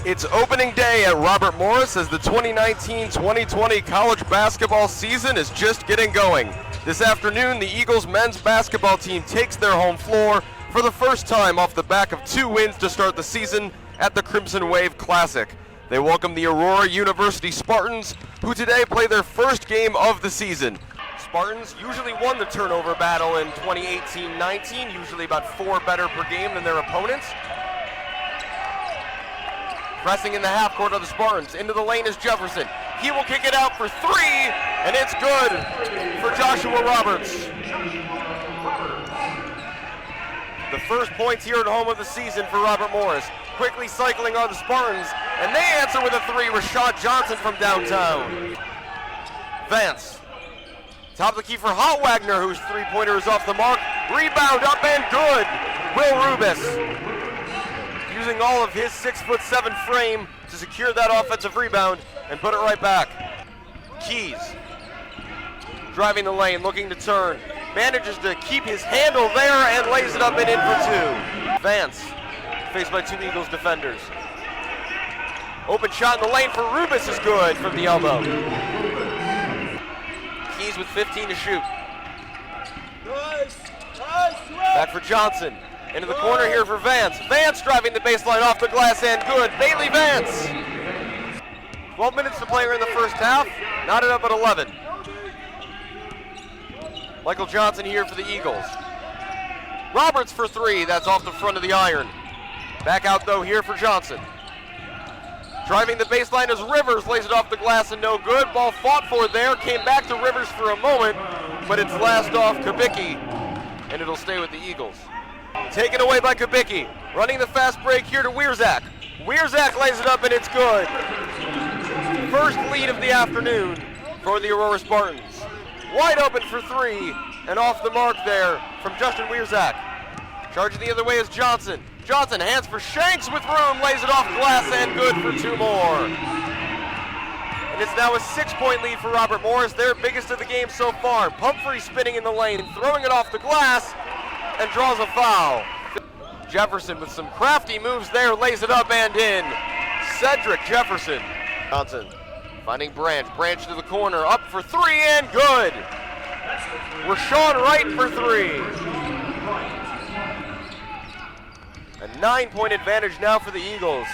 It's opening day at Robert Morris as the 2019-2020 college basketball season is just getting going. This afternoon, the Eagles men's basketball team takes their home floor for the first time off the back of 2 wins to start the season at the Crimson Wave Classic. They welcome the Aurora University Spartans, who today play their first game of the season. Spartans usually won the turnover battle in 2018-19, usually about 4 better per game than their opponents. Pressing in the half court of the Spartans. Into the lane is Jefferson. He will kick it out for 3, and it's good for Joshua Roberts. The first points here at home of the season for Robert Morris. Quickly cycling on the Spartans, and they answer with a 3. Rashad Johnson from downtown. Vance. Top of the key for Hot Wagner, whose 3-pointer is off the mark. Rebound up and good. Will Rubis, using all of his 6'7" frame to secure that offensive rebound and put it right back. Keys, driving the lane, looking to turn. Manages to keep his handle there and lays it up and in for 2. Vance, faced by 2 Eagles defenders. Open shot in the lane for Rubis is good from the elbow. Keys with 15 to shoot. Back for Johnson. Into the corner here for Vance. Vance driving the baseline off the glass and good. Bailey Vance. 12 minutes to play here in the first half. Knotted up at 11. Michael Johnson here for the Eagles. Roberts for 3. That's off the front of the iron. Back out though here for Johnson. Driving the baseline as Rivers lays it off the glass and no good. Ball fought for there. Came back to Rivers for a moment, but it's last off Kubicki, and it'll stay with the Eagles. Taken away by Kubicki. Running the fast break here to Wierzak. Wierzak lays it up and it's good. First lead of the afternoon for the Aurora Spartans. Wide open for 3 and off the mark there from Justin Wierzak. Charging the other way is Johnson. Johnson hands for Shanks with room, lays it off glass and good for 2 more. And it's now a 6-point lead for Robert Morris, their biggest of the game so far. Pumphrey spinning in the lane, throwing it off the glass, and draws a foul. Jefferson with some crafty moves there, lays it up and in. Cedric Jefferson. Johnson finding Branch. Branch to the corner, up for 3 and good. Rashawn Wright for 3. A 9-point advantage now for the Eagles.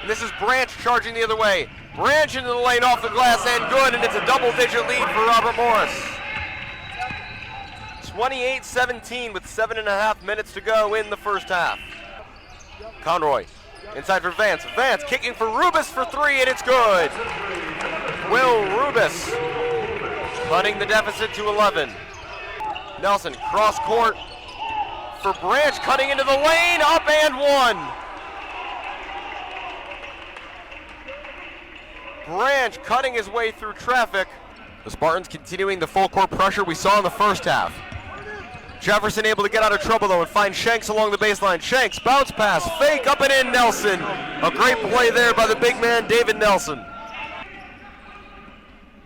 And this is Branch charging the other way. Branch into the lane off the glass and good, and it's a double-digit lead for Robert Morris. 28-17 with 7.5 minutes to go in the first half. Conroy inside for Vance. Vance kicking for Rubis for 3 and it's good. Will Rubis cutting the deficit to 11. Nelson cross court for Branch, cutting into the lane, up and 1. Branch cutting his way through traffic. The Spartans continuing the full court pressure we saw in the first half. Jefferson able to get out of trouble though and find Shanks along the baseline. Shanks, bounce pass, fake, up and in, Nelson. A great play there by the big man, David Nelson.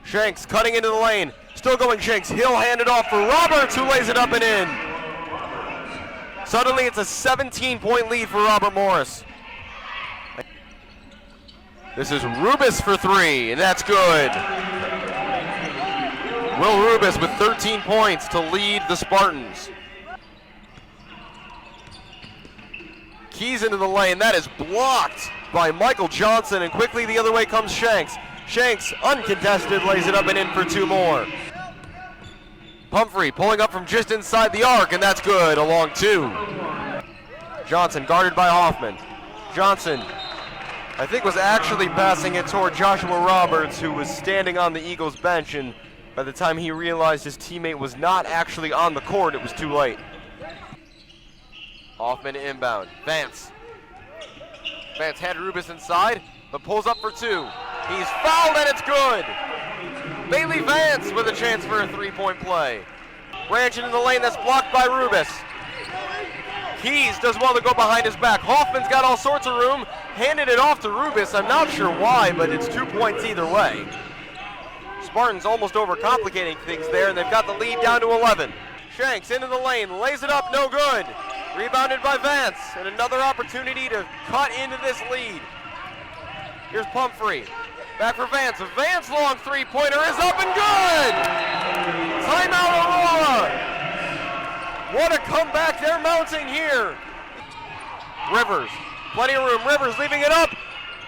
Shanks cutting into the lane, still going Shanks. He'll hand it off for Roberts, who lays it up and in. Suddenly it's a 17-point lead for Robert Morris. This is Rubis for 3, and that's good. Will Rubis with 13 points to lead the Spartans. Keys into the lane, that is blocked by Michael Johnson, and quickly the other way comes Shanks. Shanks, uncontested, lays it up and in for 2 more. Pumphrey pulling up from just inside the arc, and that's good, along 2. Johnson guarded by Hoffman. Johnson, I think, was actually passing it toward Joshua Roberts, who was standing on the Eagles bench, and by the time he realized his teammate was not actually on the court, it was too late. Hoffman inbound. Vance. Vance had Rubis inside, but pulls up for 2. He's fouled and it's good. Bailey Vance with a chance for a 3-point play. Branch into the lane, that's blocked by Rubis. Keys does well to go behind his back. Hoffman's got all sorts of room, handed it off to Rubis. I'm not sure why, but it's 2 points either way. Spartans almost overcomplicating things there, and they've got the lead down to 11. Shanks into the lane, lays it up, no good. Rebounded by Vance, and another opportunity to cut into this lead. Here's Pumphrey. Back for Vance. A Vance long three-pointer is up and good! Timeout Aurora! What a comeback they're mounting here. Rivers, plenty of room. Rivers leaving it up.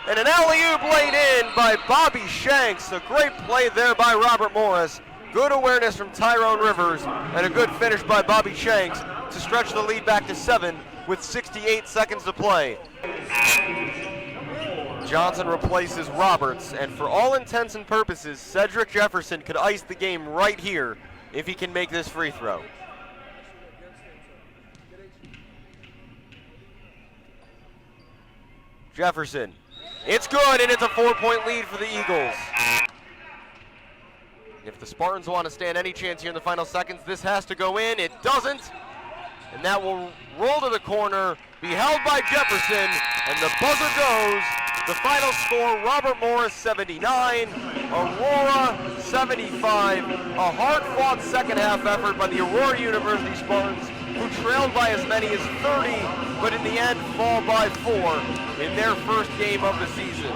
And an alley-oop laid in by Bobby Shanks. A great play there by Robert Morris. Good awareness from Tyrone Rivers. And a good finish by Bobby Shanks to stretch the lead back to 7 with 68 seconds to play. Johnson replaces Roberts. And for all intents and purposes, Cedric Jefferson could ice the game right here if he can make this free throw. Jefferson. It's good, and it's a 4-point lead for the Eagles. If the Spartans want to stand any chance here in the final seconds, this has to go in. It doesn't. And that will roll to the corner, be held by Jefferson, and the buzzer goes. The final score, Robert Morris 79, Aurora 75. A hard-fought second-half effort by the Aurora University Spartans, who trailed by as many as 30, but in the end fall by 4 in their first game of the season.